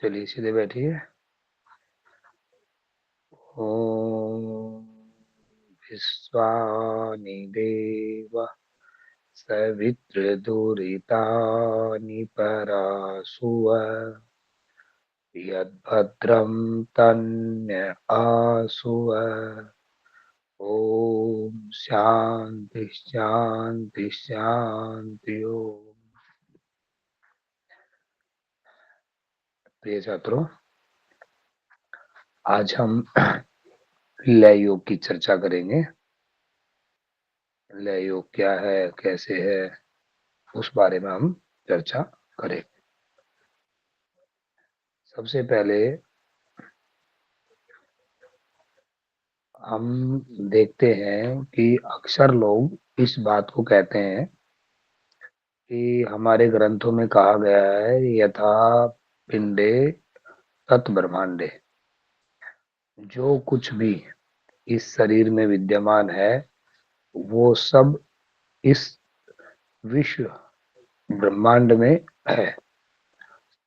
चलिए सीधे बैठिए। ओम विश्वानि देव सवितृदुरितानि परासुव यद्भद्रं तन्य आसुव। ओम शांति शांति शांति ओम। प्रिय छात्रों, आज हम लय योग की चर्चा करेंगे। लय योग क्या है, कैसे है, उस बारे में हम चर्चा करें। सबसे पहले हम देखते हैं कि अक्सर लोग इस बात को कहते हैं कि हमारे ग्रंथों में कहा गया है यथा पिंडे तत् ब्रह्मांडे। जो कुछ भी इस शरीर में विद्यमान है वो सब इस विश्व ब्रह्मांड में है,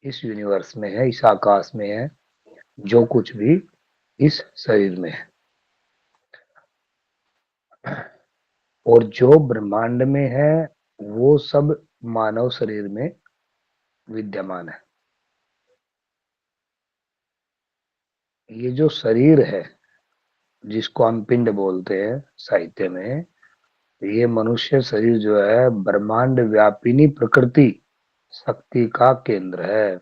इस यूनिवर्स में है, इस आकाश में है। जो कुछ भी इस शरीर में है और जो ब्रह्मांड में है वो सब मानव शरीर में विद्यमान है। ये जो शरीर है जिसको हम पिंड बोलते हैं साहित्य में, ये मनुष्य शरीर जो है ब्रह्मांड व्यापिनी प्रकृति शक्ति का केंद्र है।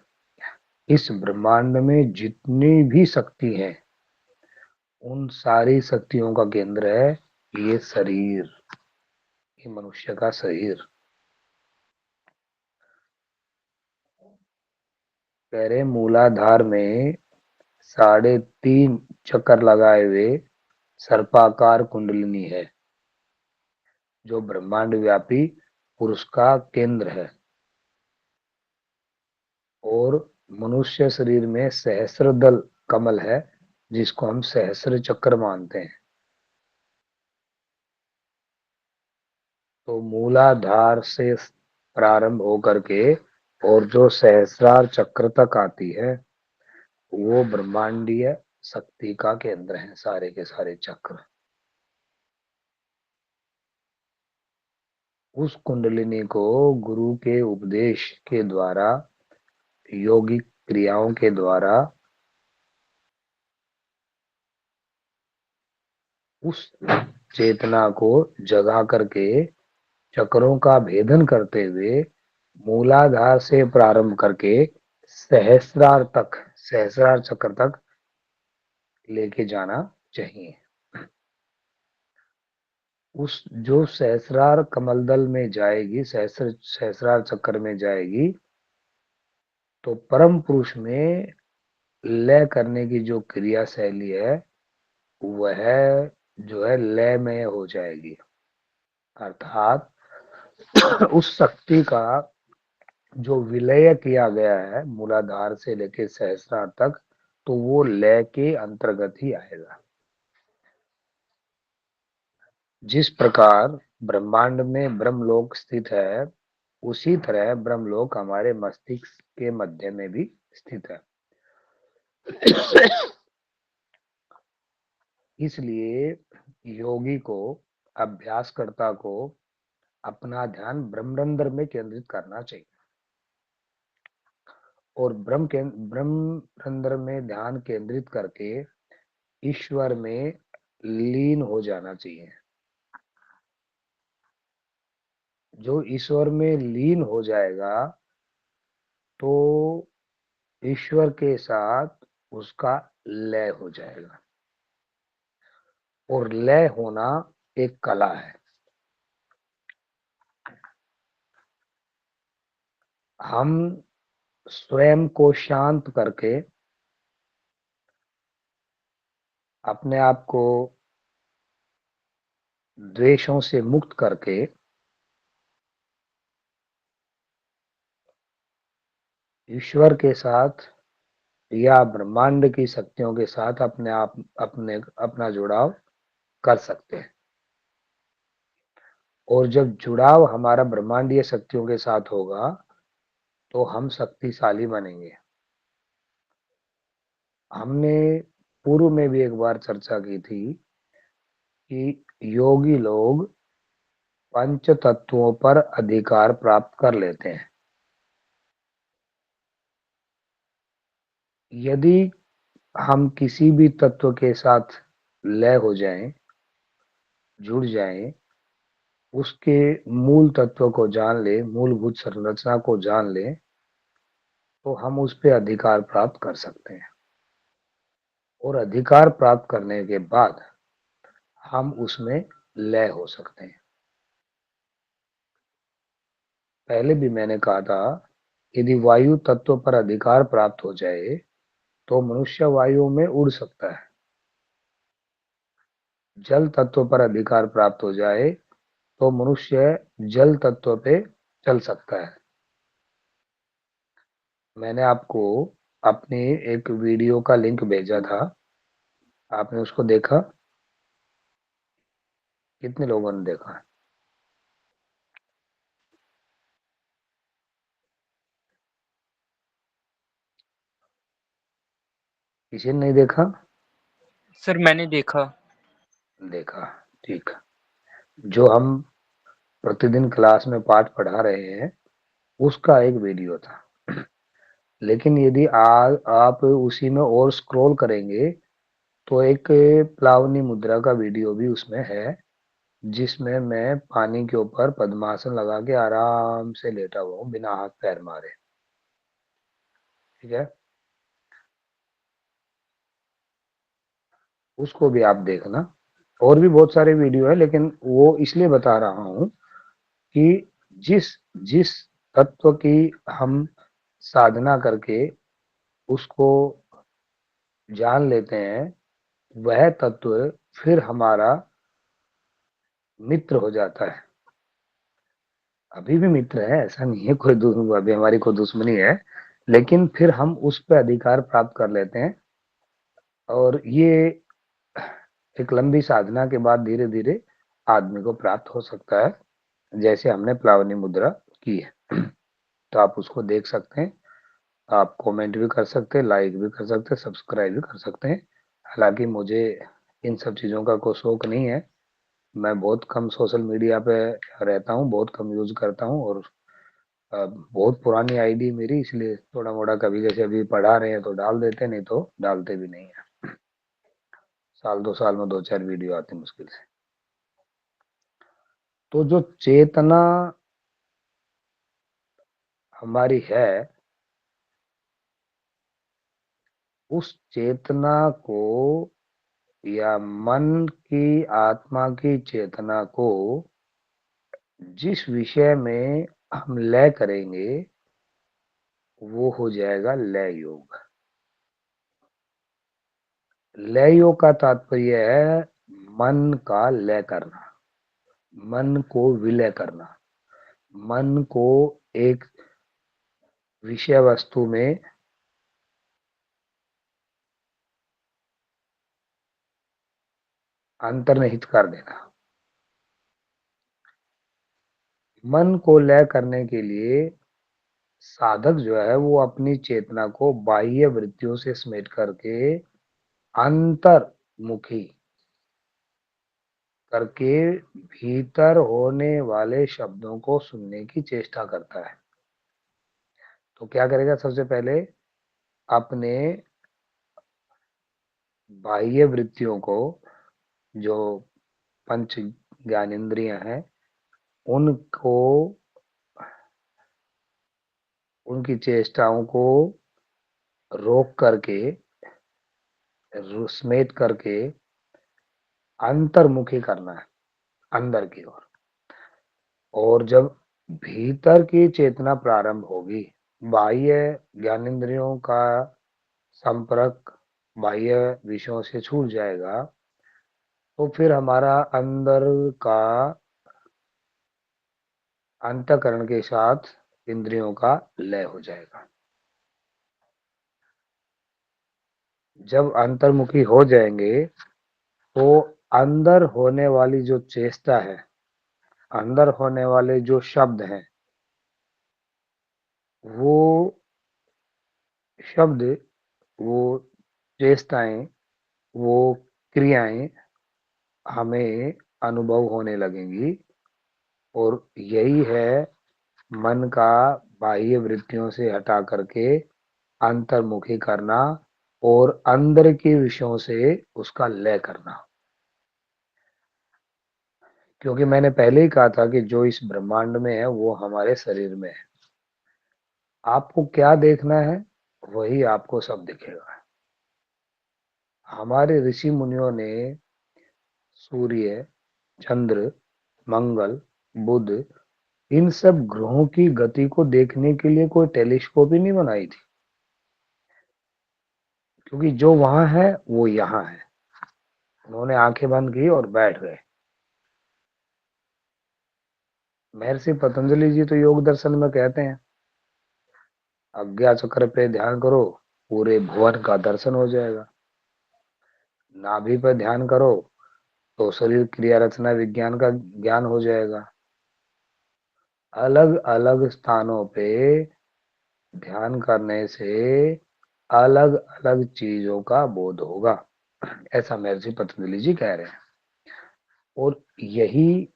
इस ब्रह्मांड में जितनी भी शक्ति है उन सारी शक्तियों का केंद्र है ये शरीर, ये मनुष्य का शरीर। कह रहे मूलाधार में 3.5 चक्कर लगाए हुए सर्पाकार कुंडलिनी है जो ब्रह्मांड व्यापी पुरुष का केंद्र है। और मनुष्य शरीर में सहस्रदल कमल है जिसको हम सहस्र चक्र मानते हैं। तो मूलाधार से प्रारंभ होकर के और जो सहस्रार चक्र तक आती है वो ब्रह्मांडीय शक्ति का केंद्र है, सारे के सारे चक्र। उस कुंडलिनी को गुरु के उपदेश के द्वारा, योगिक क्रियाओं के द्वारा उस चेतना को जगा करके चक्रों का भेदन करते हुए मूलाधार से प्रारंभ करके सहस्रार तक, सहस्रार चक्र तक लेके जाना चाहिए। उस जो सहस्रार कमलदल में जाएगी, सहस्रार चक्र में जाएगी, तो परम पुरुष में लय करने की जो क्रिया शैली है वह जो है लय में हो जाएगी। अर्थात उस शक्ति का जो विलय किया गया है मूलाधार से लेकर सहस्रार तक, तो वो लय के अंतर्गत ही आएगा। जिस प्रकार ब्रह्मांड में ब्रह्मलोक स्थित है उसी तरह ब्रह्मलोक हमारे मस्तिष्क के मध्य में भी स्थित है। इसलिए योगी को, अभ्यासकर्ता को अपना ध्यान ब्रह्मरंध्र में केंद्रित करना चाहिए और ब्रह्मरंध्र में ध्यान केंद्रित करके ईश्वर में लीन हो जाना चाहिए। जो ईश्वर में लीन हो जाएगा तो ईश्वर के साथ उसका लय हो जाएगा। और लय होना एक कला है। हम स्वयं को शांत करके अपने आप को द्वेषों से मुक्त करके ईश्वर के साथ या ब्रह्मांड की शक्तियों के साथ अपना जुड़ाव कर सकते हैं। और जब जुड़ाव हमारा ब्रह्मांडीय शक्तियों के साथ होगा तो हम शक्तिशाली बनेंगे। हमने पूर्व में भी एक बार चर्चा की थी कि योगी लोग पंच तत्वों पर अधिकार प्राप्त कर लेते हैं। यदि हम किसी भी तत्व के साथ लय हो जाएं, जुड़ जाएं, उसके मूल तत्व को जान ले, मूलभूत संरचना को जान ले, तो हम उस पे अधिकार प्राप्त कर सकते हैं। और अधिकार प्राप्त करने के बाद हम उसमें लय हो सकते हैं। पहले भी मैंने कहा था, यदि वायु तत्व पर अधिकार प्राप्त हो जाए तो मनुष्य वायु में उड़ सकता है। जल तत्व पर अधिकार प्राप्त हो जाए तो मनुष्य जल तत्व पे चल सकता है। मैंने आपको अपनी एक वीडियो का लिंक भेजा था, आपने उसको देखा? कितने लोगों ने देखा? किसी ने नहीं देखा? सर मैंने देखा। देखा, ठीक। जो हम प्रतिदिन क्लास में पाठ पढ़ा रहे हैं उसका एक वीडियो था। लेकिन यदि आप उसी में और स्क्रॉल करेंगे तो एक प्लावनी मुद्रा का वीडियो भी उसमें है, जिसमें मैं पानी के ऊपर पद्मासन लगा के आराम से लेटा हुआ हूँ बिना हाथ पैर मारे। ठीक है, उसको भी आप देखना। और भी बहुत सारे वीडियो है, लेकिन वो इसलिए बता रहा हूँ कि जिस जिस तत्व की हम साधना करके उसको जान लेते हैं, वह तत्व फिर हमारा मित्र हो जाता है। अभी भी मित्र है, ऐसा नहीं है कोई अभी हमारी कोई दुश्मनी है, लेकिन फिर हम उस पर अधिकार प्राप्त कर लेते हैं। और ये एक लंबी साधना के बाद धीरे धीरे आदमी को प्राप्त हो सकता है, जैसे हमने प्लावनी मुद्रा की है। तो आप उसको देख सकते हैं, आप कमेंट भी कर सकते हैं, लाइक भी कर सकते हैं, सब्सक्राइब भी कर सकते हैं। हालांकि मुझे इन सब चीज़ों का कोई शौक नहीं है, मैं बहुत कम सोशल मीडिया पे रहता हूँ, बहुत कम यूज करता हूँ। और बहुत पुरानी आईडी मेरी, इसलिए थोड़ा मोड़ा कभी जैसे अभी पढ़ा रहे हैं तो डाल देते, नहीं तो डालते भी नहीं है। साल 2 साल में 2 4 वीडियो आती मुश्किल से। तो जो चेतना हमारी है, उस चेतना को, या मन की, आत्मा की चेतना को जिस विषय में हम लय करेंगे वो हो जाएगा लय योग। लय योग का तात्पर्य है मन का लय करना, मन को विलय करना, मन को एक विषय वस्तु में अंतर्निहित कर देना। मन को लय करने के लिए साधक जो है वो अपनी चेतना को बाह्य वृत्तियों से समेट करके अंतर्मुखी करके भीतर होने वाले शब्दों को सुनने की चेष्टा करता है। तो क्या करेगा? सबसे पहले अपने बाह्य वृत्तियों को, जो पंच ज्ञानेंद्रियां हैं, उनको, उनकी चेष्टाओं को रोक करके, समेट करके अंतर्मुखी करना है, अंदर की ओर। और जब भीतर की चेतना प्रारंभ होगी, बाह्य ज्ञानेंद्रियों का संपर्क बाह्य विषयों से छूट जाएगा, तो फिर हमारा अंदर का अंतःकरण के साथ इंद्रियों का लय हो जाएगा। जब अंतर्मुखी हो जाएंगे तो अंदर होने वाली जो चेष्टा है, अंदर होने वाले जो शब्द हैं, वो शब्द, वो चेष्टाएं, वो क्रियाएं हमें अनुभव होने लगेंगी। और यही है मन का बाह्य वृत्तियों से हटा करके अंतर्मुखी करना और अंदर के विषयों से उसका लय करना। क्योंकि मैंने पहले ही कहा था कि जो इस ब्रह्मांड में है वो हमारे शरीर में है। आपको क्या देखना है वही आपको सब दिखेगा। हमारे ऋषि मुनियों ने सूर्य, चंद्र, मंगल, बुध, इन सब ग्रहों की गति को देखने के लिए कोई टेलीस्कोप ही नहीं बनाई थी। क्योंकि जो वहां है वो यहाँ है। उन्होंने आंखें बंद की और बैठ गए। महर्षि पतंजलि जी तो योग दर्शन में कहते हैं, अज्ञा चक्र पे ध्यान करो, पूरे भुवन का दर्शन हो जाएगा। नाभि पर ध्यान करो तो शरीर क्रिया रचना विज्ञान का ज्ञान हो जाएगा। अलग अलग स्थानों पे ध्यान करने से अलग अलग चीजों का बोध होगा, ऐसा महर्षि पतंजलि जी कह रहे हैं। और यही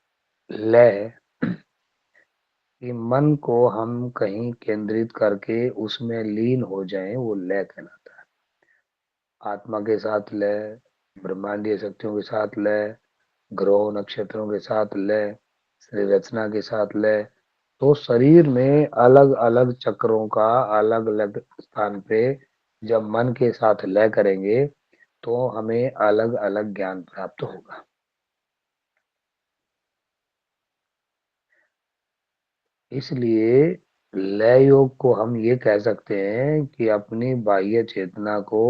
लय, कि मन को हम कहीं केंद्रित करके उसमें लीन हो जाएं, वो लय कहलाता है। आत्मा के साथ लय, ब्रह्मांडीय शक्तियों के साथ लय, ग्रहों नक्षत्रों के साथ लय, शरीर रचना के साथ लय। तो शरीर में अलग अलग चक्रों का अलग अलग स्थान पे जब मन के साथ लय करेंगे तो हमें अलग अलग ज्ञान प्राप्त होगा। इसलिए लय योग को हम ये कह सकते हैं कि अपनी बाह्य चेतना को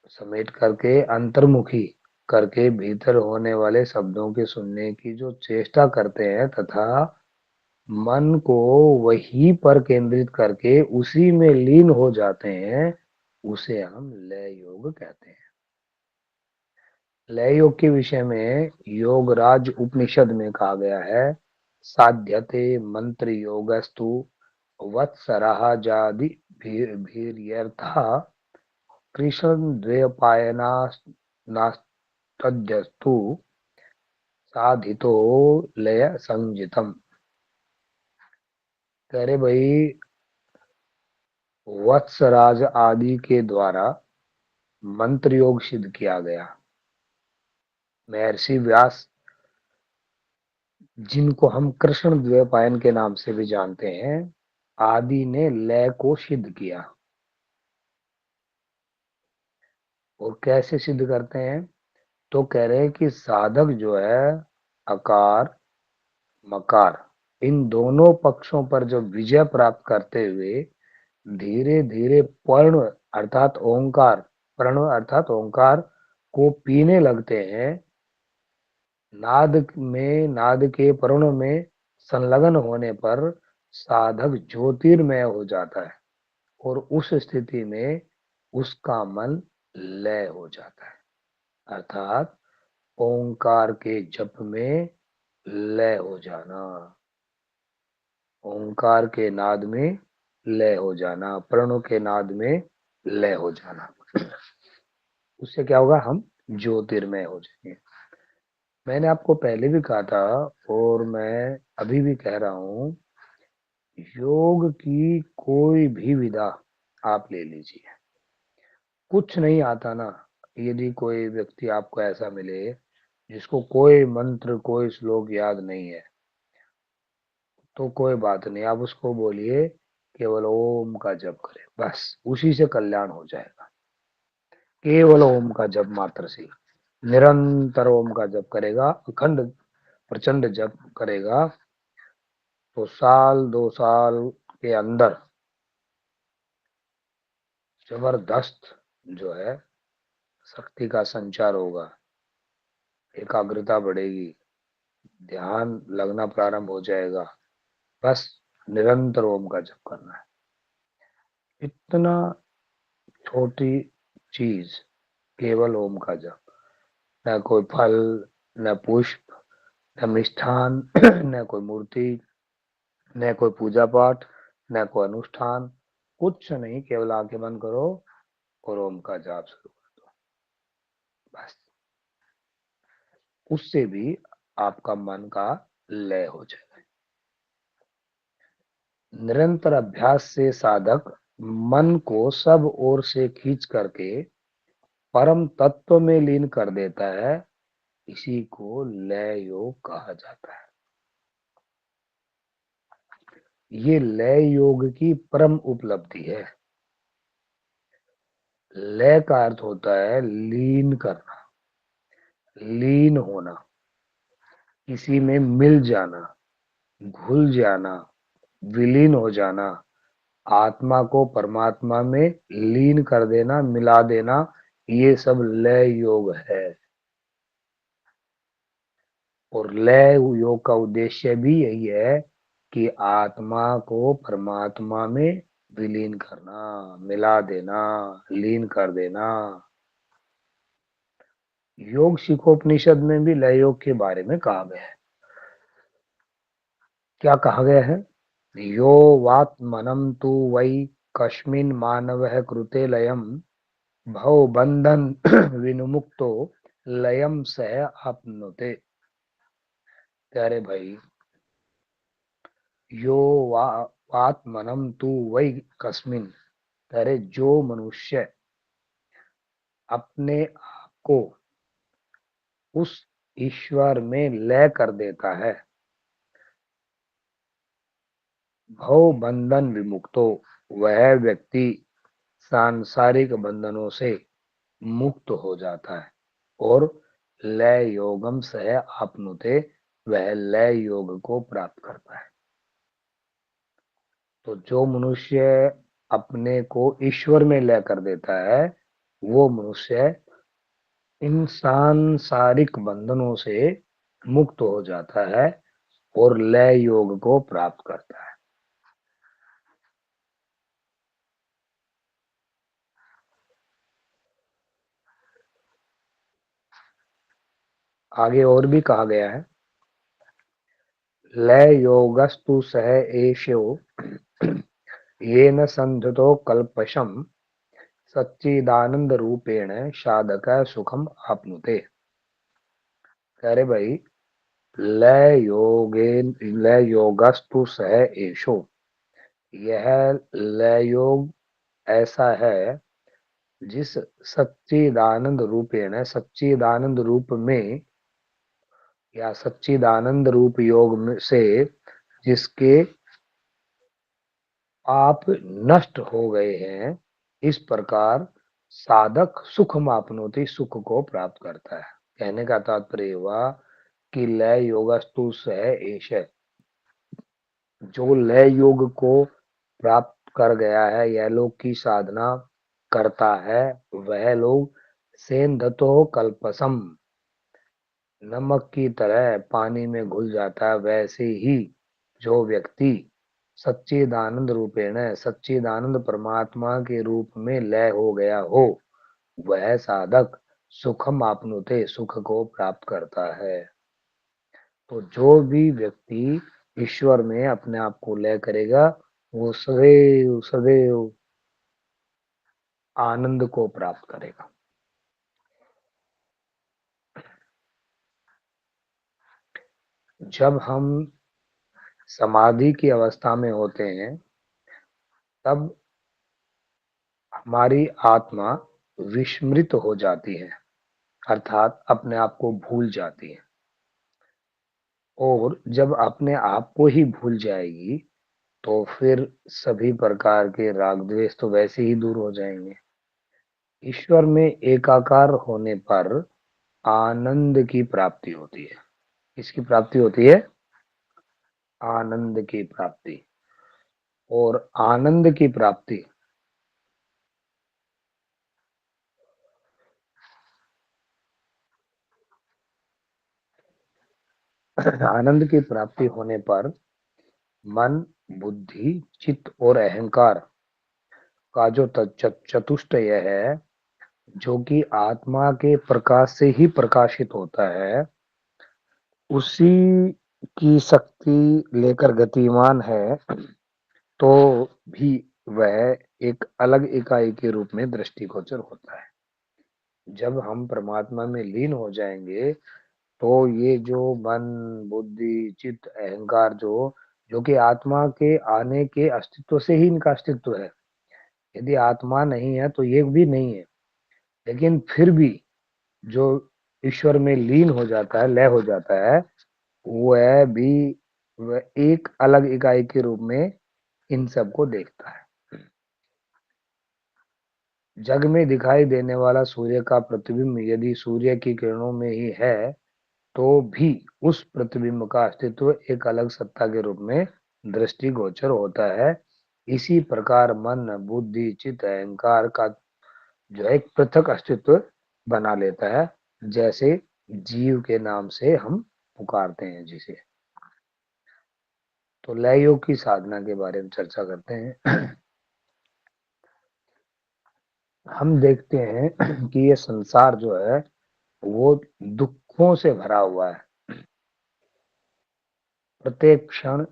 समेट करके अंतर्मुखी करके भीतर होने वाले शब्दों के सुनने की जो चेष्टा करते हैं तथा मन को वही पर केंद्रित करके उसी में लीन हो जाते हैं, उसे हम लय योग कहते हैं। लय योग के विषय में योगराज उपनिषद में कहा गया है, साध्यते मंत्र योगस्तु वत्सराः जादि भीर्यर्था कृष्ण द्वैपायनास्तु साधितो लय संजितम। कह रहे भाई, वत्सराज आदि के द्वारा मंत्र योग सिद्ध किया गया। महर्षि व्यास, जिनको हम कृष्ण द्वैपायन के नाम से भी जानते हैं, आदि ने लय को सिद्ध किया। और कैसे सिद्ध करते हैं? तो कह रहे हैं कि साधक जो है, अकार मकार इन दोनों पक्षों पर जब विजय प्राप्त करते हुए धीरे धीरे पर्ण अर्थात ओंकार, प्रण अर्थात ओंकार को पीने लगते हैं, नाद के पर्ण में संलग्न होने पर साधक ज्योतिर्मय हो जाता है। और उस स्थिति में उसका मन लय हो जाता है। अर्थात ओंकार के जप में लय हो जाना, ओंकार के नाद में लय हो जाना, प्रणों के नाद में लय हो जाना। उससे क्या होगा? हम ज्योतिर्मय हो जाएंगे। मैंने आपको पहले भी कहा था और मैं अभी भी कह रहा हूं, योग की कोई भी विधा आप ले लीजिए, कुछ नहीं आता ना। यदि कोई व्यक्ति आपको ऐसा मिले जिसको कोई मंत्र कोई श्लोक याद नहीं है, तो कोई बात नहीं, आप उसको बोलिए केवल ओम का जप करे, बस उसी से कल्याण हो जाएगा। केवल ओम का जप मात्र से, निरंतर ओम का जप करेगा, अखंड प्रचंड जप करेगा, तो साल 2 साल के अंदर जबरदस्त जो है शक्ति का संचार होगा, एकाग्रता बढ़ेगी, ध्यान लगना प्रारंभ हो जाएगा। बस निरंतर ओम का जप करना है। इतना छोटी चीज, केवल ओम का जप, न कोई फल, न पुष्प, न मिष्ठान, न कोई मूर्ति, न कोई पूजा पाठ, न कोई अनुष्ठान, कुछ नहीं। केवल आंखें बंद करो और ओम का जाप शुरू कर दो। बस उससे भी आपका मन का लय हो जाएगा। निरंतर अभ्यास से साधक मन को सब ओर से खींच करके परम तत्व में लीन कर देता है। इसी को लय योग कहा जाता है। ये लय योग की परम उपलब्धि है। लय का अर्थ होता है लीन करना, लीन होना, किसी में मिल जाना, घुल जाना, विलीन हो जाना, आत्मा को परमात्मा में लीन कर देना, मिला देना, ये सब लय योग है। और लय योग का उद्देश्य भी यही है कि आत्मा को परमात्मा में विलीन करना, मिला देना, लीन कर देना। योग शिखोपनिषद में भी लय योग के बारे में कहा गया है। क्या कहा गया है? यो वात्मनं तु वै कस्मिन् मानवः कृते लयम् भवबन्धन विनिमुक्तो लयम सह आपनुते। प्यारे भाई, यो वा आत्मनम तु वै कस्मिन, प्यारे जो मनुष्य अपने आप को उस ईश्वर में लय कर देता है, भव बंधन विमुक्तो, वह व्यक्ति सांसारिक बंधनों से मुक्त हो जाता है और लय योगम सह आपनुते, वह लय योग को प्राप्त करता है। तो जो मनुष्य अपने को ईश्वर में लय कर देता है, वो मनुष्य इन सांसारिक बंधनों से मुक्त हो जाता है और लय योग को प्राप्त करता है। आगे और भी कहा गया है, लय योगस्तु सह एषो येन संधतो कल्पशम सच्चिदानंद रूपेण साधक सुखम आपनुते। कह रहे भाई, लय योगे लय योगस्तु सह एषो, यह लय योग ऐसा है जिस सच्चिदानंद रूपेण, सच्चिदानंद रूप में या सच्चिदानंद रूप योग से जिसके आप नष्ट हो गए हैं, इस प्रकार साधक सुख मापनोति, सुख को प्राप्त करता है। कहने का तात्पर्य हुआ कि लय योगस्तु सह एष, जो लय योग को प्राप्त कर गया है, यह लोग की साधना करता है, वह लोग सेंधतो कल्पसम, नमक की तरह पानी में घुल जाता है। वैसे ही जो व्यक्ति सच्चिदानंद रूपेण, सच्चिदानंद परमात्मा के रूप में लय हो गया हो, वह साधक सुखम आपनुते, सुख को प्राप्त करता है। तो जो भी व्यक्ति ईश्वर में अपने आप को लय करेगा, वो सदैव सदैव आनंद को प्राप्त करेगा। जब हम समाधि की अवस्था में होते हैं, तब हमारी आत्मा विस्मृत हो जाती है, अर्थात अपने आप को भूल जाती है। और जब अपने आप को ही भूल जाएगी, तो फिर सभी प्रकार के राग द्वेष तो वैसे ही दूर हो जाएंगे। ईश्वर में एकाकार होने पर आनंद की प्राप्ति होती है। किसकी प्राप्ति होती है? आनंद की प्राप्ति। और आनंद की प्राप्ति, आनंद की प्राप्ति होने पर मन, बुद्धि, चित्त और अहंकार का जो चतुष्टय है, जो कि आत्मा के प्रकाश से ही प्रकाशित होता है, उसी की शक्ति लेकर गतिमान है, तो भी वह एक अलग इकाई के रूप में दृष्टिगोचर होता है। जब हम परमात्मा में लीन हो जाएंगे तो ये जो मन, बुद्धि, चित्त, अहंकार जो जो कि आत्मा के आने के अस्तित्व से ही इनका अस्तित्व है। यदि आत्मा नहीं है तो ये भी नहीं है। लेकिन फिर भी जो ईश्वर में लीन हो जाता है, लय हो जाता है, वह भी वह एक अलग इकाई के रूप में इन सबको देखता है। जग में दिखाई देने वाला सूर्य का प्रतिबिंब यदि सूर्य की किरणों में ही है, तो भी उस प्रतिबिंब का अस्तित्व एक अलग सत्ता के रूप में दृष्टिगोचर होता है। इसी प्रकार मन, बुद्धि, चित्त, अहंकार का जो है एक पृथक अस्तित्व बना लेता है, जैसे जीव के नाम से हम पुकारते हैं जिसे। तो लय योग की साधना के बारे में चर्चा करते हैं। हम देखते हैं कि ये संसार जो है वो दुखों से भरा हुआ है। प्रत्येक क्षण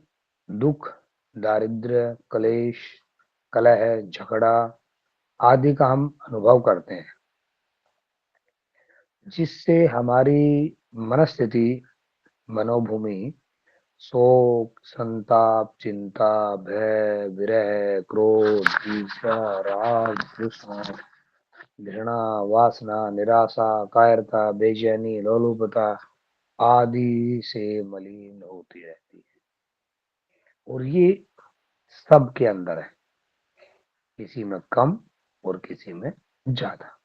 दुख, दारिद्र्य, क्लेश, कलह, झगड़ा आदि का हम अनुभव करते हैं, जिससे हमारी मनस्थिति, मनोभूमि शोक, संताप, चिंता, भय, विरह, क्रोध, ईर्ष्या, राग, तृष्णा, घृणा, वासना, निराशा, कायरता, बेचैनी, लोलुपता आदि से मलिन होती रहती है। और ये सबके अंदर है, किसी में कम और किसी में ज्यादा।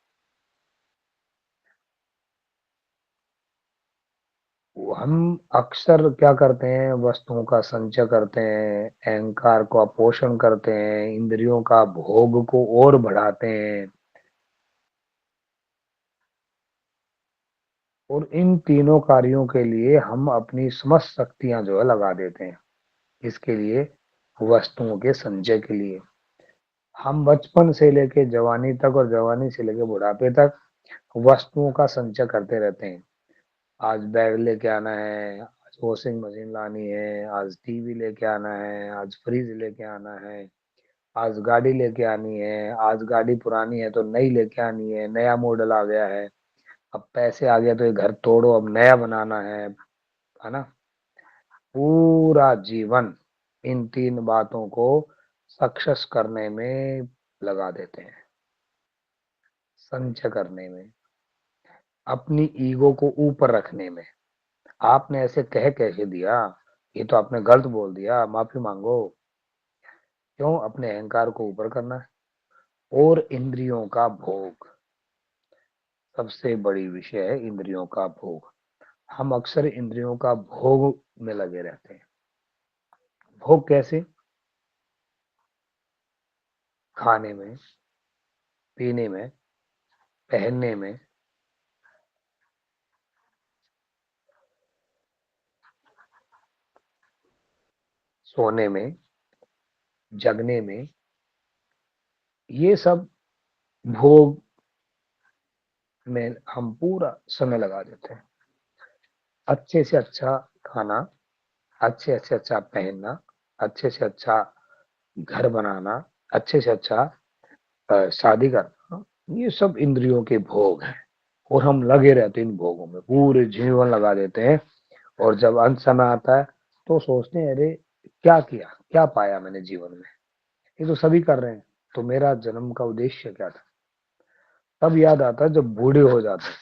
हम अक्सर क्या करते हैं, वस्तुओं का संचय करते हैं, अहंकार का पोषण करते हैं, इंद्रियों का भोग को और बढ़ाते हैं, और इन तीनों कार्यों के लिए हम अपनी समस्त शक्तियां जो है लगा देते हैं। इसके लिए, वस्तुओं के संचय के लिए हम बचपन से लेके जवानी तक और जवानी से लेके बुढ़ापे तक वस्तुओं का संचय करते रहते हैं। आज बैग लेके आना है, आज वॉशिंग मशीन लानी है, आज टीवी लेके आना है, आज फ्रिज लेके आना है, आज गाड़ी लेके आनी है, आज गाड़ी पुरानी है तो नई लेके आनी है, नया मॉडल आ गया है, अब पैसे आ गया तो ये घर तोड़ो अब नया बनाना है ना? पूरा जीवन इन तीन बातों को सक्सेस करने में लगा देते हैं, संचय करने में, अपनी ईगो को ऊपर रखने में। आपने ऐसे कह कैसे दिया, ये तो आपने गलत बोल दिया, माफी मांगो। क्यों? अपने अहंकार को ऊपर करना है। और इंद्रियों का भोग, सबसे बड़ी विषय है इंद्रियों का भोग। हम अक्सर इंद्रियों का भोग में लगे रहते हैं। भोग कैसे? खाने में, पीने में, पहनने में, सोने में, जगने में, ये सब भोग में हम पूरा समय लगा देते हैं। अच्छे से अच्छा खाना, अच्छे से अच्छा पहनना, अच्छे से अच्छा घर बनाना, अच्छे से अच्छा शादी करना, ये सब इंद्रियों के भोग हैं। और हम लगे रहते हैं इन भोगों में, पूरे जीवन लगा देते हैं। और जब अंत समय आता है तो सोचते हैं, अरे क्या किया, क्या पाया मैंने जीवन में, ये तो सभी कर रहे हैं, तो मेरा जन्म का उद्देश्य क्या था? तब याद आता है जब बूढ़े हो जाते हैं।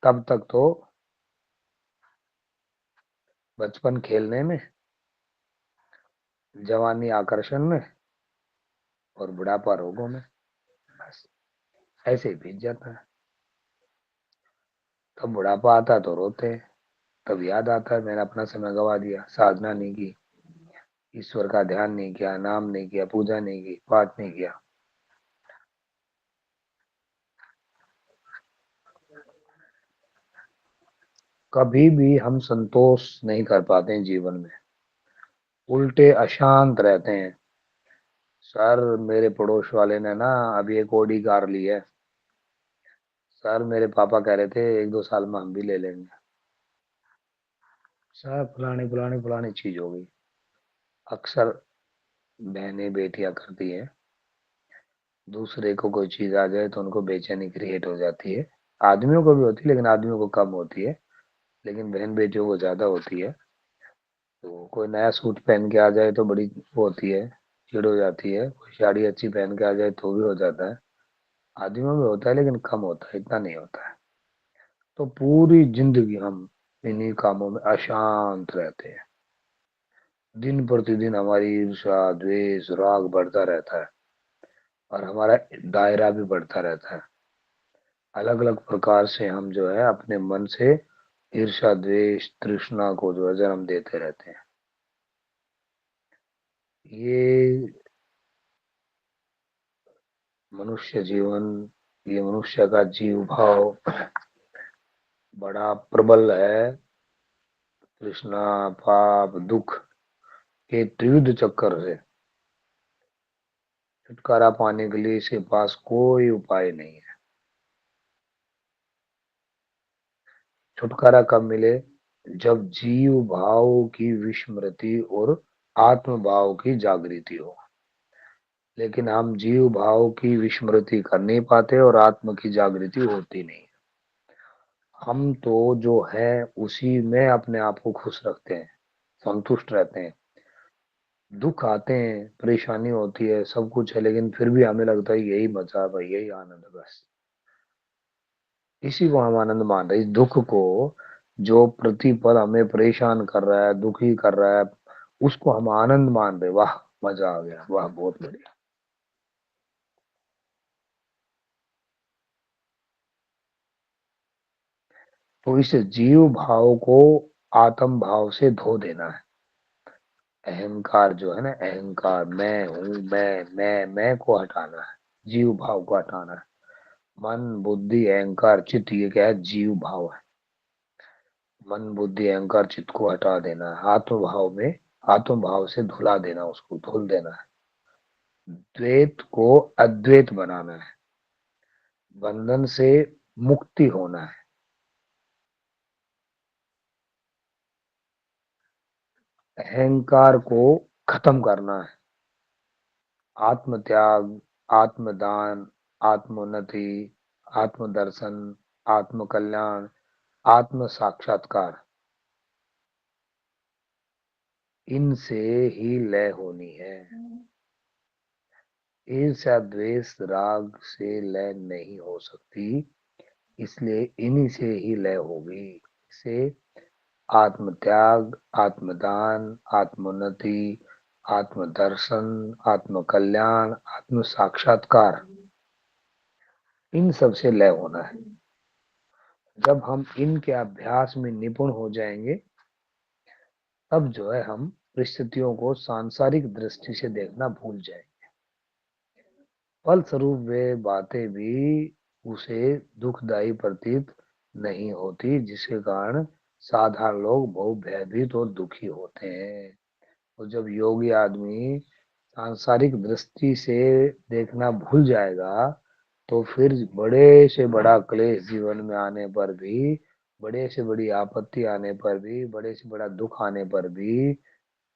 तब तक तो बचपन खेलने में, जवानी आकर्षण में, और बुढ़ापा रोगों में, बस ऐसे ही बीत जाता है। तब बुढ़ापा आता है तो रोते हैं। तब याद आता है मैंने अपना समय गवा दिया, साधना नहीं की, ईश्वर का ध्यान नहीं किया, नाम नहीं किया, पूजा नहीं की, पाठ नहीं किया। कभी भी हम संतोष नहीं कर पाते हैं जीवन में, उल्टे अशांत रहते हैं। सर, मेरे पड़ोस वाले ने ना अभी एक ओडी कार ली है। सर, मेरे पापा कह रहे थे एक दो साल में हम भी ले लेंगे। सर, फलानी फलानी फलानी चीज हो गई। अक्सर बहनें बेटियां करती हैं। दूसरे को कोई चीज आ जाए तो उनको बेचैनी क्रिएट हो जाती है। आदमियों को भी होती है लेकिन आदमियों को कम होती है, लेकिन बहन बेटियों को ज्यादा होती है। तो कोई नया सूट पहन के आ जाए तो बड़ी वो होती है, चिढ़ हो जाती है। कोई साड़ी अच्छी पहन के आ जाए तो भी हो जाता है। आदमियों में होता है लेकिन कम होता है, इतना नहीं होता है। तो पूरी जिंदगी हम इन्हीं कामों में अशांत रहते हैं। दिन प्रतिदिन हमारी ईर्ष्या द्वेष राग बढ़ता रहता है, और हमारा दायरा भी बढ़ता रहता है। अलग अलग प्रकार से हम जो है अपने मन से ईर्ष्या द्वेष तृष्णा को जो है जन्म देते रहते हैं। ये मनुष्य जीवन, ये मनुष्य का जीव भाव बड़ा प्रबल है। तृष्णा, पाप, दुख के त्रिविध चक्कर से छुटकारा पाने के लिए इसके पास कोई उपाय नहीं है। छुटकारा कब मिले? जब जीव भाव की विस्मृति और आत्म भाव की जागृति हो। लेकिन हम जीव भाव की विस्मृति कर नहीं पाते और आत्म की जागृति होती नहीं। हम तो जो है उसी में अपने आप को खुश रखते हैं, संतुष्ट रहते हैं। दुख आते हैं, परेशानी होती है, सब कुछ है, लेकिन फिर भी हमें लगता है यही मजा है भाई, यही आनंद है बस। इसी को हम आनंद मान रहे हैं, इस दुख को जो प्रतिपल हमें परेशान कर रहा है, दुखी कर रहा है, उसको हम आनंद मान रहे हैं। वाह, मजा आ गया, वाह बहुत बढ़िया। तो इस जीव भाव को आत्म भाव से धो देना है। अहंकार जो है ना, अहंकार, मैं हूं, मैं को हटाना है। जीव भाव को हटाना है। मन बुद्धि अहंकार चित्त, ये क्या है? जीव भाव है। मन बुद्धि अहंकार चित्त को हटा देना है। आत्म भाव में, आत्म भाव से धुला देना, उसको धुल देना है। द्वैत को अद्वैत बनाना है। बंधन से मुक्ति होना है। अहंकार को खत्म करना है। आत्म त्याग, आत्मदान, आत्मोन्नति, आत्मदर्शन, आत्म कल्याण, आत्म साक्षात्कार, इनसे ही लय होनी है। ईर्ष्या द्वेष राग से लय नहीं हो सकती, इसलिए इन्हीं से ही लय होगी। इसे आत्म त्याग, आत्मदान, आत्मोन्नति, आत्मदर्शन, आत्म कल्याण, आत्म साक्षात्कार, इन सब से लय होना है। जब हम इनके अभ्यास में निपुण हो जाएंगे, तब जो है हम परिस्थितियों को सांसारिक दृष्टि से देखना भूल जाएंगे। फलस्वरूप वे बातें भी उसे दुखदायी प्रतीत नहीं होती, जिसके कारण साधारण लोग बहुत भयभीत और दुखी होते हैं। और जब योगी आदमी सांसारिक दृष्टि से देखना भूल जाएगा, तो फिर बड़े से बड़ा क्लेश जीवन में आने पर भी, बड़े से बड़ी आपत्ति आने पर भी, बड़े से बड़ा दुख आने पर भी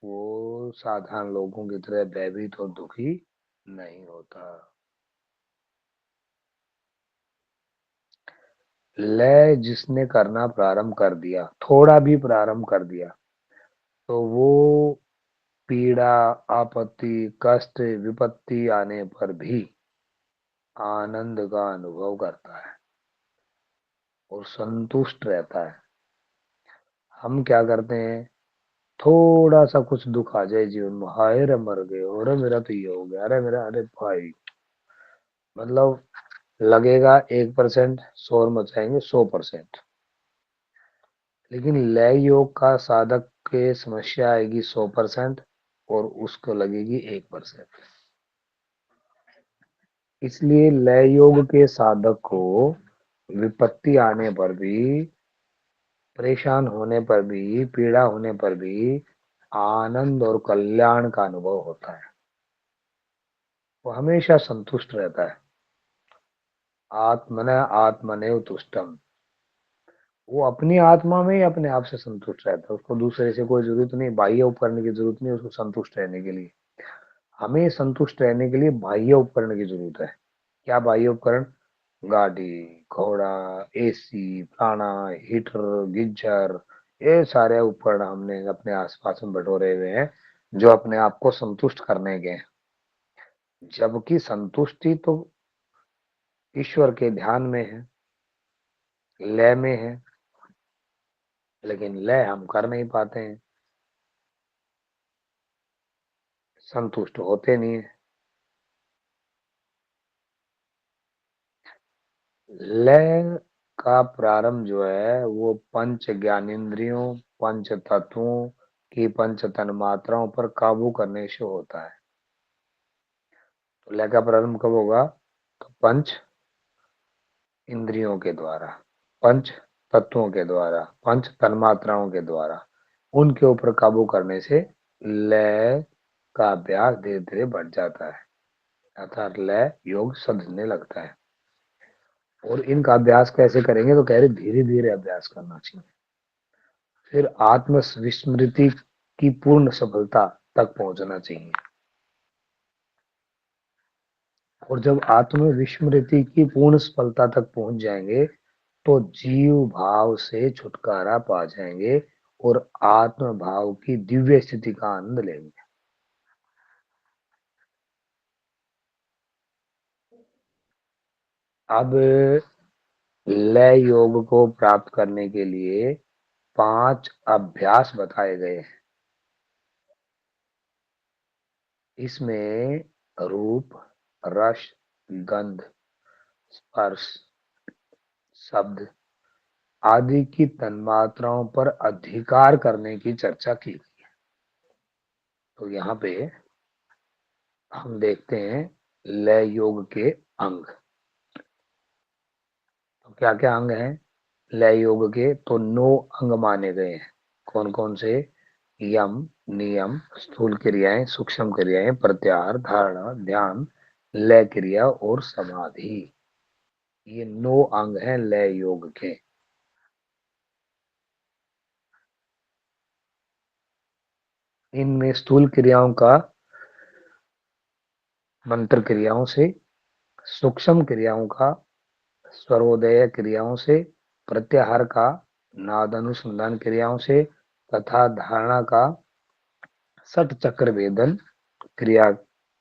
वो साधारण लोगों की तरह भयभीत और दुखी नहीं होता। लय जिसने करना प्रारंभ कर दिया, थोड़ा भी प्रारंभ कर दिया, तो वो पीड़ा, आपत्ति, कष्ट, विपत्ति आने पर भी आनंद का अनुभव करता है और संतुष्ट रहता है। हम क्या करते हैं? थोड़ा सा कुछ दुख आ जाए जीवन में, हाय रे मर गए, अरे मेरा तो ये हो गया, अरे मेरा, अरे भाई, मतलब लगेगा 1%, शोर मचाएंगे 100%। लेकिन लय योग का साधक के समस्या आएगी 100%, और उसको लगेगी 1%। इसलिए लय योग के साधक को विपत्ति आने पर भी, परेशान होने पर भी, पीड़ा होने पर भी आनंद और कल्याण का अनुभव होता है। वो हमेशा संतुष्ट रहता है। आत्मन आत्मनेव तुष्टम। वो अपनी आत्मा में ही अपने आप से संतुष्ट रहता है। उसको दूसरे से कोई जरूरत नहीं, बाह्य उपकरण की जरूरत नहीं उसको संतुष्ट रहने के लिए। हमें संतुष्ट रहने के लिए बाह्य उपकरण की जरूरत है। क्या बाह्य उपकरण? गाड़ी, घोड़ा, एसी, फलाना, हीटर, गीजर, ये सारे उपकरण हमने अपने आसपास में बटोरे हुए हैं जो अपने आप को संतुष्ट करने के हैं। जबकि संतुष्टि तो ईश्वर के ध्यान में है, लय में है, लेकिन लय हम कर नहीं पाते हैं, संतुष्ट होते नहीं है। लय का प्रारंभ जो है वो पंच ज्ञानेंद्रियों, पंच तत्वों की पंच तन्मात्राओं पर काबू करने से होता है। तो लय का प्रारंभ कब होगा? तो पंच इंद्रियों के द्वारा, पंच तत्वों के द्वारा, पंच तन्मात्राओं के द्वारा, उनके ऊपर काबू करने से लय का अभ्यास धीरे धीरे बढ़ जाता है, अर्थात लय योग सधने लगता है। और इनका अभ्यास कैसे करेंगे? तो कह रहे धीरे धीरे अभ्यास करना चाहिए, फिर आत्म विस्मृति की पूर्ण सफलता तक पहुंचना चाहिए। और जब आत्म विस्मृति की पूर्ण सफलता तक पहुंच जाएंगे तो जीव भाव से छुटकारा पा जाएंगे और आत्म भाव की दिव्य स्थिति का आनंद लेंगे। अब लय योग को प्राप्त करने के लिए 5 अभ्यास बताए गए हैं। इसमें रूप, रस, गंध, स्पर्श, शब्द आदि की तन्मात्राओं पर अधिकार करने की चर्चा की। तो यहाँ पे हम देखते हैं लय योग के अंग। तो क्या क्या अंग हैं लय योग के? तो 9 अंग माने गए हैं। कौन कौन से? यम, नियम, स्थूल क्रियाएं, सूक्ष्म क्रियाएं, प्रत्याहार, धारणा, ध्यान, लय क्रिया और समाधि। ये 9 अंग हैं लय योग के। इनमें स्थूल क्रियाओं का मंत्र क्रियाओं से, सूक्ष्म क्रियाओं का स्वरोदय क्रियाओं से, प्रत्याहार का नाद अनुसंधान क्रियाओं से तथा धारणा का सठ चक्र वेदन क्रिया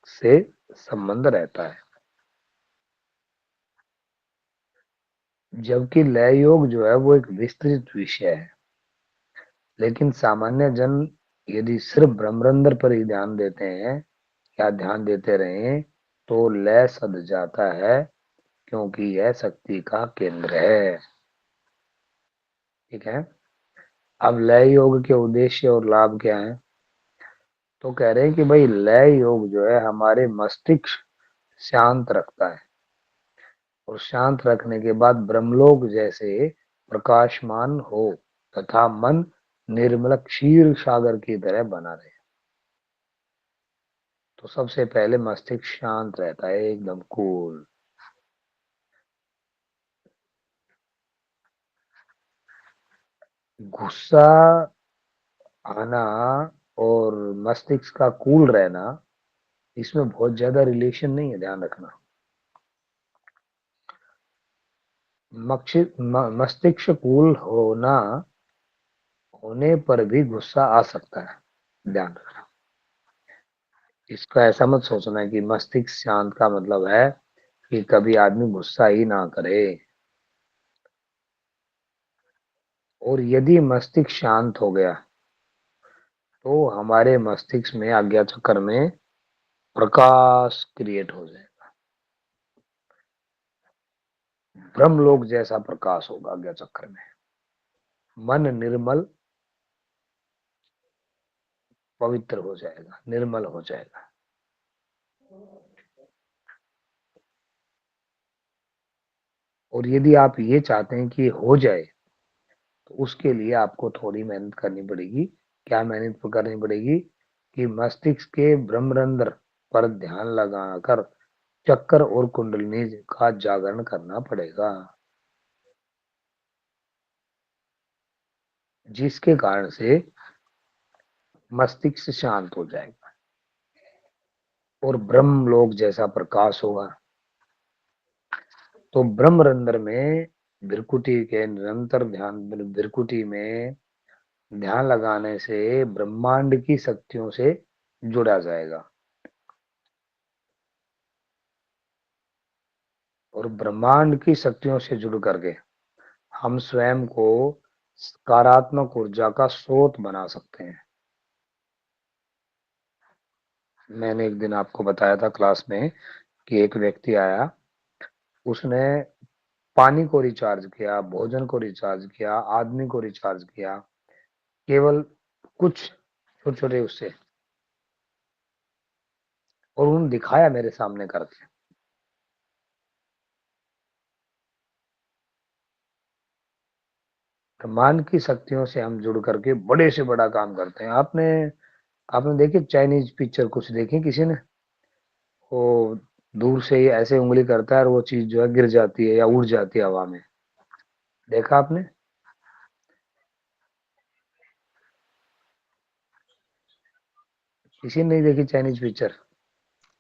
से संबंध रहता है। जबकि लय योग जो है वो एक विस्तृत विषय है, लेकिन सामान्य जन यदि सिर्फ ब्रह्मरंध्र पर ही ध्यान देते हैं या ध्यान देते रहें तो लय सध जाता है, क्योंकि यह शक्ति का केंद्र है। ठीक है। अब लय योग के उद्देश्य और लाभ क्या है? तो कह रहे हैं कि भाई लय योग जो है हमारे मस्तिष्क शांत रखता है, और शांत रखने के बाद ब्रह्मलोक जैसे प्रकाशमान हो तथा मन निर्मल क्षीर सागर की तरह बना रहे। तो सबसे पहले मस्तिष्क शांत रहता है, एकदम कूल। गुस्सा आना और मस्तिष्क का कूल रहना, इसमें बहुत ज्यादा रिलेशन नहीं है, ध्यान रखना। मस्तिष्क कूल होने पर भी गुस्सा आ सकता है, ध्यान रखना। इसका ऐसा मत सोचना कि मस्तिष्क शांत का मतलब है कि कभी आदमी गुस्सा ही ना करे। और यदि मस्तिष्क शांत हो गया तो हमारे मस्तिष्क में आज्ञा चक्र में प्रकाश क्रिएट हो जाए, ब्रह्मलोक जैसा प्रकाश होगा आज्ञा चक्र में। मन निर्मल पवित्र हो जाएगा, निर्मल हो जाएगा। और यदि आप ये चाहते हैं कि हो जाए तो उसके लिए आपको थोड़ी मेहनत करनी पड़ेगी। क्या मेहनत करनी पड़ेगी? कि मस्तिष्क के ब्रह्मरंध्र पर ध्यान लगाकर चक्कर और कुंडलिनी का जागरण करना पड़ेगा, जिसके कारण से मस्तिष्क शांत हो जाएगा। और ब्रह्मलोक जैसा प्रकाश होगा। तो ब्रह्मरंध्र में भृकुटी के निरंतर ध्यान, भृकुटी में ध्यान लगाने से ब्रह्मांड की शक्तियों से जुड़ा जाएगा, और ब्रह्मांड की शक्तियों से जुड़ करके हम स्वयं को सकारात्मक ऊर्जा का स्रोत बना सकते हैं। मैंने एक दिन आपको बताया था क्लास में कि एक व्यक्ति आया, उसने पानी को रिचार्ज किया, भोजन को रिचार्ज किया, आदमी को रिचार्ज किया, केवल कुछ छोटे छोटे उससे, और उन्होंने दिखाया मेरे सामने करके। ब्रह्मांड की शक्तियों से हम जुड़ करके बड़े से बड़ा काम करते हैं। आपने आपने देखी चाइनीज पिक्चर कुछ देखी किसी ने? वो दूर से ही ऐसे उंगली करता है और वो चीज जो है गिर जाती है या उड़ जाती है हवा में। देखा आपने? किसी ने नहीं देखी चाइनीज पिक्चर?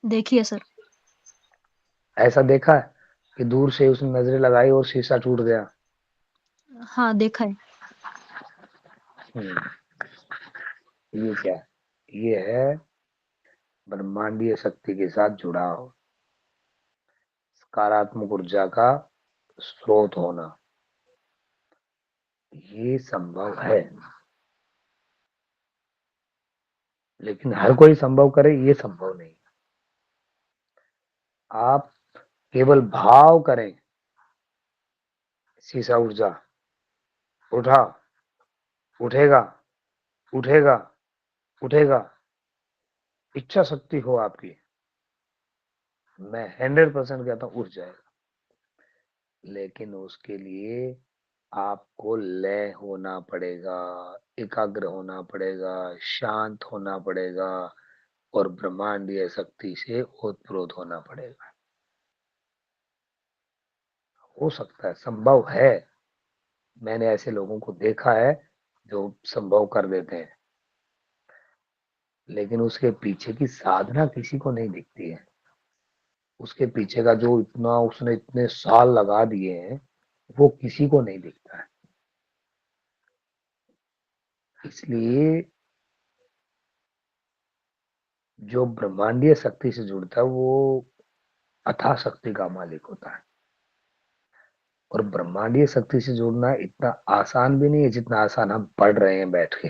देखिए सर। ऐसा देखा है कि दूर से उसने नजरें लगाई और शीशा टूट गया? हाँ, देखा है। हम्म, ये क्या है? ये है ब्रह्मांडीय शक्ति के साथ जुड़ाव, सकारात्मक ऊर्जा का स्रोत होना। ये संभव है, लेकिन हर कोई संभव करे ये संभव नहीं। आप केवल भाव करें, शीशा ऊर्जा उठा, उठेगा, उठेगा, उठेगा। इच्छा शक्ति हो आपकी, मैं 100% कहता हूँ उठ जाएगा। लेकिन उसके लिए आपको लय होना पड़ेगा, एकाग्र होना पड़ेगा, शांत होना पड़ेगा, और ब्रह्मांडीय शक्ति से ओतप्रोत होना पड़ेगा। हो सकता है, संभव है। मैंने ऐसे लोगों को देखा है जो संभव कर देते हैं, लेकिन उसके पीछे की साधना किसी को नहीं दिखती है। उसके पीछे का जो इतना उसने इतने साल लगा दिए हैं, वो किसी को नहीं दिखता है। इसलिए जो ब्रह्मांडीय शक्ति से जुड़ता है वो अथाह शक्ति का मालिक होता है। और ब्रह्मांडीय शक्ति से जुड़ना इतना आसान भी नहीं है जितना आसान हम पढ़ रहे हैं बैठ के।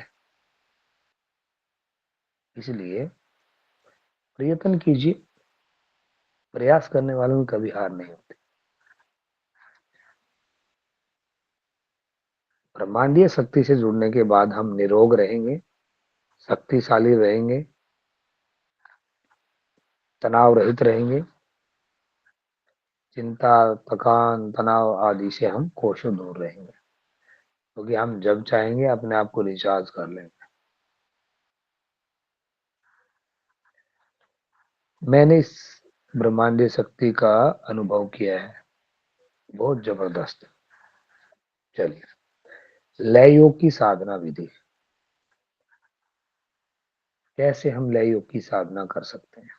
इसलिए प्रयत्न कीजिए, प्रयास करने वालों में कभी हार नहीं होती। ब्रह्मांडीय शक्ति से जुड़ने के बाद हम निरोग रहेंगे, शक्तिशाली रहेंगे, तनाव रहित रहेंगे, चिंता, थकान, तनाव आदि से हम कोसों दूर रहेंगे, क्योंकि हम जब चाहेंगे अपने आप को रिचार्ज कर लेंगे। मैंने इस ब्रह्मांडीय शक्ति का अनुभव किया है, बहुत जबरदस्त। चलिए, लय योग की साधना विधि, कैसे हम लय योग की साधना कर सकते हैं?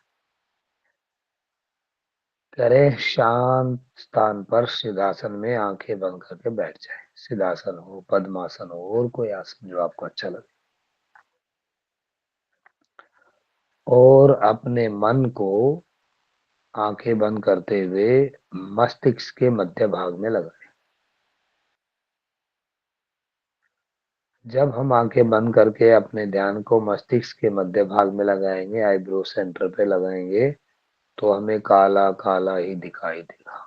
करें, शांत स्थान पर सिद्धासन में आंखें बंद करके बैठ जाए। सिद्धासन हो, पद्मासन हो, और कोई आसन जो आपको अच्छा लगे, और अपने मन को आंखें बंद करते हुए मस्तिष्क के मध्य भाग में लगाएं। जब हम आंखें बंद करके अपने ध्यान को मस्तिष्क के मध्य भाग में लगाएंगे, आईब्रो सेंटर पे लगाएंगे, तो हमें काला काला ही दिखाई देगा,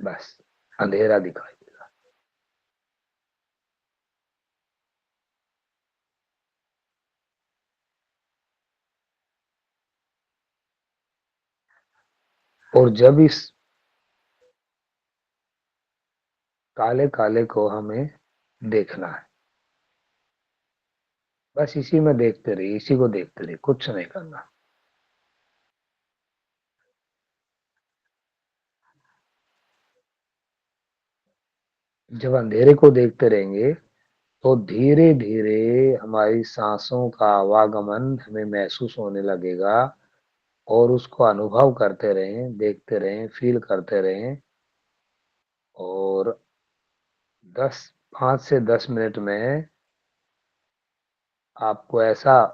बस अंधेरा दिखाई देगा। और जब इस काले काले को हमें देखना है, बस इसी में देखते रहिए, इसी को देखते रहिए, कुछ नहीं करना। जब अंधेरे को देखते रहेंगे तो धीरे धीरे हमारी सांसों का आवागमन हमें महसूस होने लगेगा, और उसको अनुभव करते रहें, देखते रहें, फील करते रहें और 10 5 से 10 मिनट में आपको ऐसा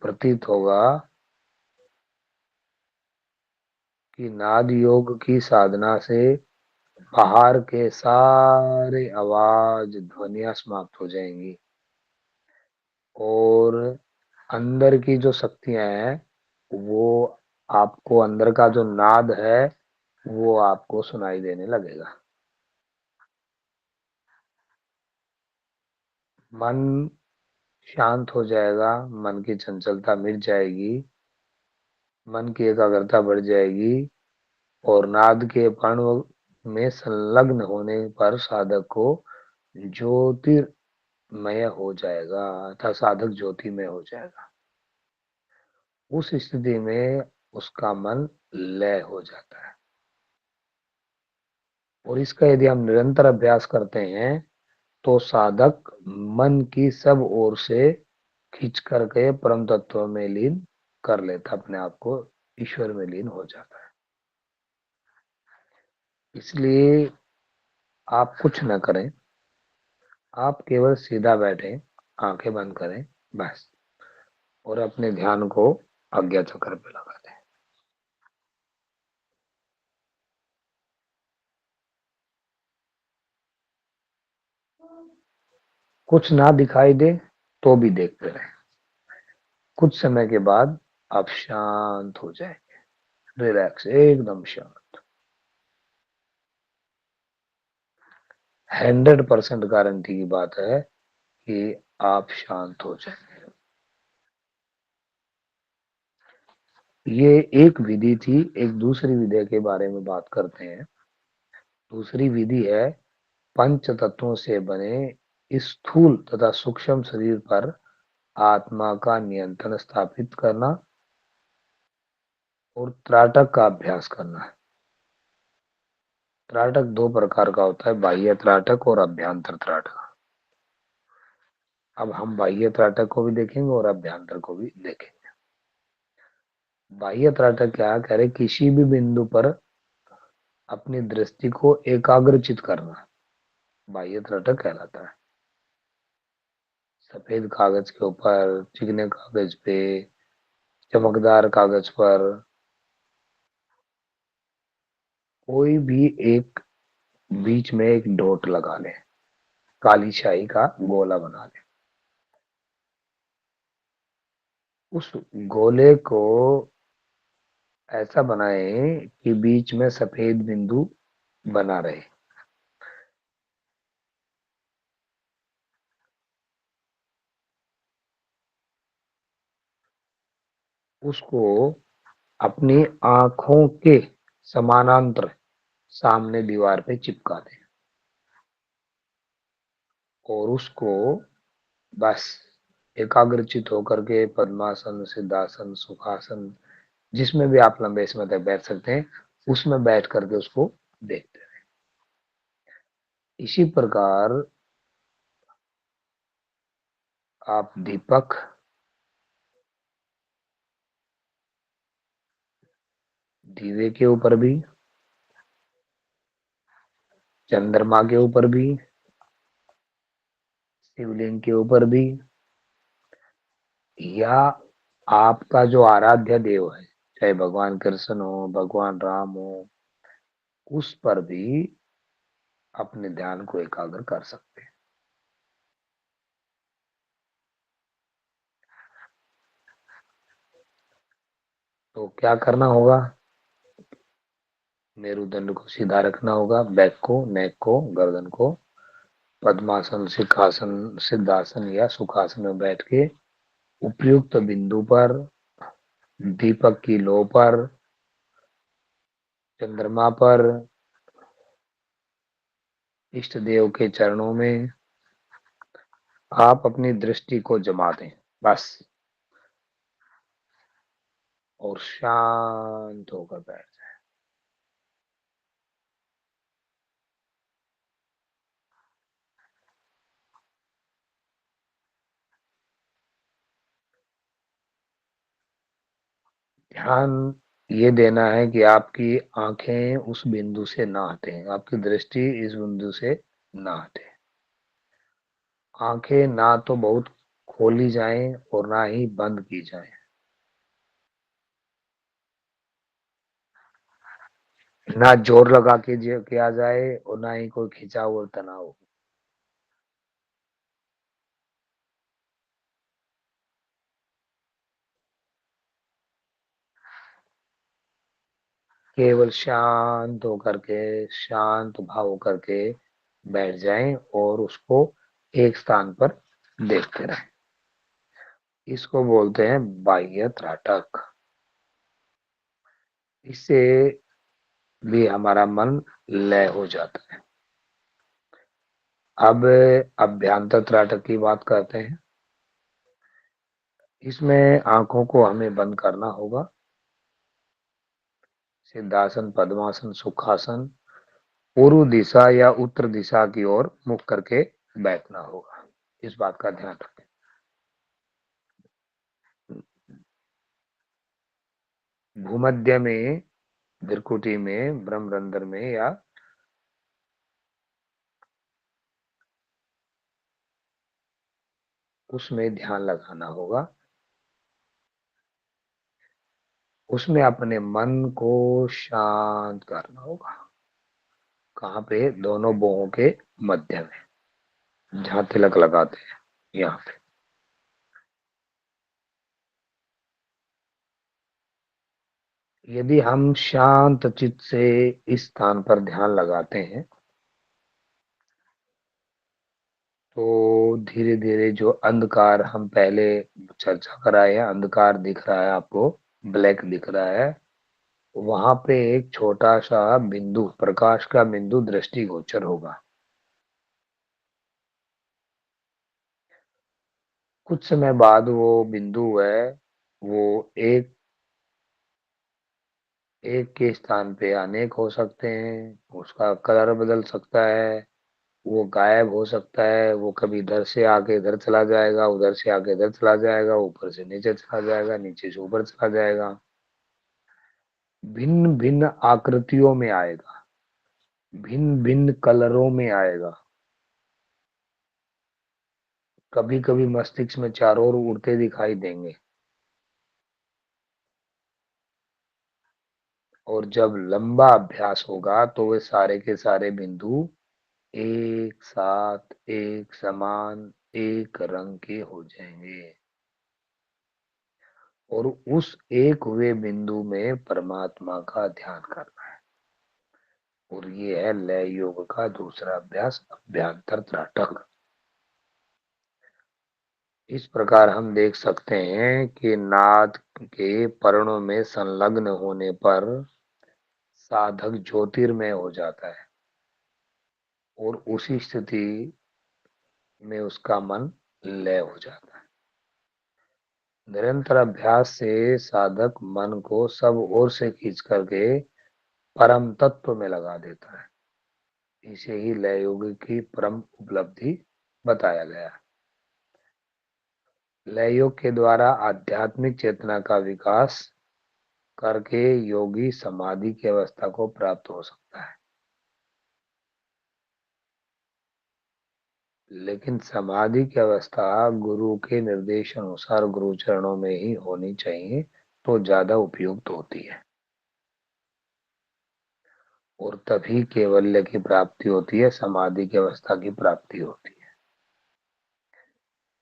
प्रतीत होगा कि नाद योग की साधना से बाहर के सारे आवाज, ध्वनियाँ समाप्त हो जाएँगी और अंदर की जो शक्तियाँ हैं, वो आपको अंदर का जो नाद है, वो आपको सुनाई देने लगेगा। मन शांत हो जाएगा, मन की चंचलता मिट जाएगी, मन की एकाग्रता बढ़ जाएगी और नाद के पर्णव में संलग्न होने पर साधक को ज्योतिर्मय हो जाएगा अर्थात साधक ज्योतिमय हो जाएगा। उस स्थिति में उसका मन लय हो जाता है और इसका यदि हम निरंतर अभ्यास करते हैं तो साधक मन की सब ओर से खींच करके परम तत्व में लीन कर लेता, अपने आप को ईश्वर में लीन हो जाता है। इसलिए आप कुछ न करें, आप केवल सीधा बैठे, आंखें बंद करें बस और अपने ध्यान को आज्ञा चक्र पे लगा दें। कुछ ना दिखाई दे तो भी देखते रहें। कुछ समय के बाद आप शांत हो जाएंगे, रिलैक्स, एकदम शांत। 100% गारंटी की बात है कि आप शांत हो जाएंगे। ये एक विधि थी। एक दूसरी विधि के बारे में बात करते हैं। दूसरी विधि है पंच तत्वों से बने स्थूल तथा सूक्ष्म शरीर पर आत्मा का नियंत्रण स्थापित करना और त्राटक का अभ्यास करना है। त्राटक दो प्रकार का होता है, बाह्य त्राटक और अभ्यंतर त्राटक। अब हम बाह्य त्राटक को भी देखेंगे और अभ्यंतर को भी देखेंगे। बाह्य त्राटक क्या कह रहे, किसी भी बिंदु पर अपनी दृष्टि को एकाग्रचित करना बाह्य त्राटक कहलाता है। सफेद कागज के ऊपर, चिकने कागज पे, चमकदार कागज पर कोई भी एक बीच में एक डॉट लगा लें, काली शाही का गोला बना लें। उस गोले को ऐसा बनाएं कि बीच में सफेद बिंदु बना रहे। उसको अपनी आंखों के समानांतर सामने दीवार पे चिपका दें और उसको बस एकाग्रचित होकर के पद्मासन, सिद्धासन, सुखासन, जिसमें भी आप लंबे समय तक बैठ सकते हैं, उसमें बैठ करके उसको देखते हैं। इसी प्रकार आप दीपक, दीवे के ऊपर भी, चंद्रमा के ऊपर भी, शिवलिंग के ऊपर भी, या आपका जो आराध्य देव है, चाहे भगवान कृष्ण हो, भगवान राम हो, उस पर भी अपने ध्यान को एकाग्र कर सकते हैं। तो क्या करना होगा, मेरुदंड को सीधा रखना होगा, बैक को, नेक को, गर्दन को पद्मासन, सिखासन, सिद्धासन या सुखासन में बैठ के उपयुक्त बिंदु पर, दीपक की लो पर, चंद्रमा पर, इष्ट देव के चरणों में आप अपनी दृष्टि को जमा दें बस और शांत होकर बैठ जाए। ध्यान ये देना है कि आपकी आंखें उस बिंदु से ना हटें, आपकी दृष्टि इस बिंदु से ना हटे। आंखें ना तो बहुत खोली जाएं और ना ही बंद की जाएं। ना जोर लगा के किया जाए और ना ही कोई खिंचाव और तनाव। केवल शांत होकर के, शांत भाव होकर के बैठ जाएं और उसको एक स्थान पर देखते रहें। इसको बोलते हैं बाह्य त्राटक। इससे भी हमारा मन लय हो जाता है। अब अभ्यांतर त्राटक की बात करते हैं। इसमें आंखों को हमें बंद करना होगा। सिद्धासन, पद्मासन, सुखासन, पूर्व दिशा या उत्तर दिशा की ओर मुख करके बैठना होगा। इस बात का ध्यान रखें। भूमध्य में, भ्रुकुटी में, ब्रह्मरंध्र में या उसमें ध्यान लगाना होगा। उसमें अपने मन को शांत करना होगा। कहाँ पे? दोनों भुवों के मध्य में, जहाँ तिलक लगाते हैं, यहाँ पे। यदि हम शांत चित्त से इस स्थान पर ध्यान लगाते हैं तो धीरे धीरे जो अंधकार हम पहले चर्चा कराए हैं, अंधकार दिख रहा है आपको, ब्लैक दिख रहा है, वहां पे एक छोटा सा बिंदु, प्रकाश का बिंदु दृष्टिगोचर होगा। कुछ समय बाद वो बिंदु है, वो एक एक के स्थान पे अनेक हो सकते हैं, उसका कलर बदल सकता है, वो गायब हो सकता है, वो कभी इधर से आके इधर चला जाएगा, उधर से आके इधर चला जाएगा, ऊपर से नीचे चला जाएगा, नीचे से ऊपर चला जाएगा। भिन्न भिन्न आकृतियों में आएगा, भिन्न भिन्न कलरों में आएगा। कभी कभी मस्तिष्क में चारों ओर उड़ते दिखाई देंगे। और जब लंबा अभ्यास होगा तो वे सारे के सारे बिंदु एक साथ, एक समान, एक रंग के हो जाएंगे और उस एक हुए बिंदु में परमात्मा का ध्यान करना है। और ये है लय योग का दूसरा अभ्यास, अभ्यांतर त्राटक। इस प्रकार हम देख सकते हैं कि नाद के पर्णों में संलग्न होने पर साधक ज्योतिर्मय हो जाता है और उसी स्थिति में उसका मन लय हो जाता है। निरंतर अभ्यास से साधक मन को सब ओर से खींच करके परम तत्व में लगा देता है। इसे ही लय योग की परम उपलब्धि बताया गया। लय योग के द्वारा आध्यात्मिक चेतना का विकास करके योगी समाधि की अवस्था को प्राप्त हो सकता है। लेकिन समाधि की अवस्था गुरु के निर्देश अनुसार गुरु चरणों में ही होनी चाहिए, तो ज्यादा उपयुक्त होती है और तभी कैवल्य की प्राप्ति होती है, समाधि की अवस्था की प्राप्ति होती है।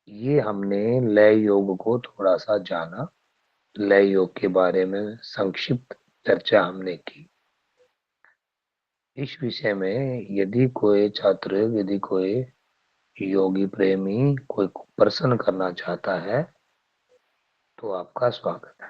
ये हमने लय योग को थोड़ा सा जाना, लय योग के बारे में संक्षिप्त चर्चा हमने की। इस विषय में यदि कोई छात्र, यदि कोई योगी प्रेमी कोई प्रश्न करना चाहता है तो आपका स्वागत है।